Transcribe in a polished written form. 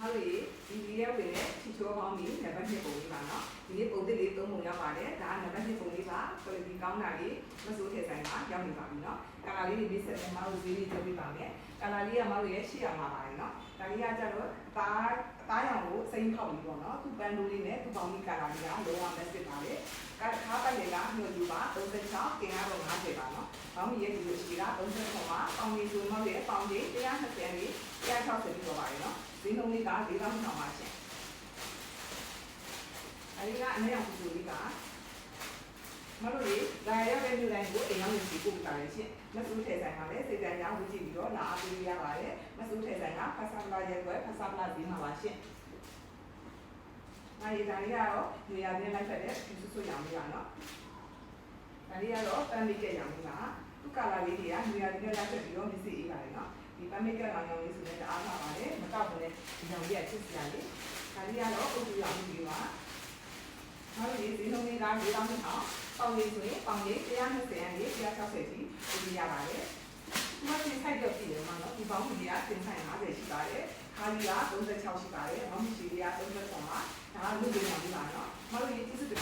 တို့ရေဒီဗီဒီယိုဝင်တဲ့ချီချိုးပေါင်းပြီးနံပါတ်2ပုံလေးပါနော်ဒီနေ့ပုံသစ်လေး3ပုံရောက်ပါတယ်ဒါကနံပါတ်2ပုံလေးပါquality ကောင်းတာလေးမစိုးထည့်ဆိုင်မှာရောက်နေပါပြီနော်ကာလာလေးဒီဆက်မှာဈေးလေးပြောပြပါမယ်ကာလာလေးကမတို့ရဲ့ရှေ့အောင်လာပါတယ်နော်ဒါလေးကကြတော့သားရောင်ကိုစိမ့်ဖောက်ပြီးပေါ့နော်သူပန်းလိုလေးနဲ့သူပေါင်းပြီးကာလာလေးကလုံးဝ message ပါလေကားပိုက်လေးကညွှန်ယူပါ36တင်ရတော့50ပါနော်ဘောင်းမီရဲ့ဒီလိုရှိတာ30မှာပေါင်လေးဆိုမောက်ရဲ့ပေါင်လေး120လေး160ပြီးတော့ပါတယ်နော်ဈေးနှုန်းလေးက4000ပါရှင်အဲဒီကအနည်းအောင်စုလေးကမတို့ရေလာရတဲ့လူတိုင်းကိုအိမ်ရောက်နေစီပို့ကြတယ်ရှင်မဆူးထဲဆိုင်မှာလည်းစိတ်တန်ကြောင်းဝကြည့်ပြီးတော့လာအားပေးရပါတယ်မဆူးထဲဆိုင်ကဖဆာပလာရဲ့ကွယ်ဖဆာပလာဈေးမှာပါရှင်ဒါရီဒါရီကတော့နေရာချင်းလိုက်ဖက်တဲ့သူစုရောင်လေးပါနော်ဒါရီကတော့ပန်းမိကက်ရောင်လေးပါသူကလာလေးတွေကနေရာချင်းလိုက်ဖက်ပြီးတော့မျက်စိအေးပါတယ်နော်ဒီပန်းမိကက်ရောင်လေးဆိုတဲ့အားလာပါတယ်မကောက်ဘူးလေဒီရောင်လေးကချစ်စရာလေးဒါရီကတော့အုပ်စုရောင်လေးပါနောက်ဒီဈေးနှုန်းလေးက4000ထောင်ပေါင်လေးဆိုရင်ပေါင်လေး120အန်လေး160ထိပေးရပါတယ်ဒီမှာတင်ဆိုင်တော့ပြည်တယ်မှာနော်ဒီပေါင်းကြီးကတင်ဆိုင်50ရှိပါတယ်ခါကြီးက36ရှိပါတယ်မောင်မရှိလေးက30ဆောင်ပါဒါကလူတွေရောင်လေးပါနော်မတို့ရေးကြည့်စစ်တယ်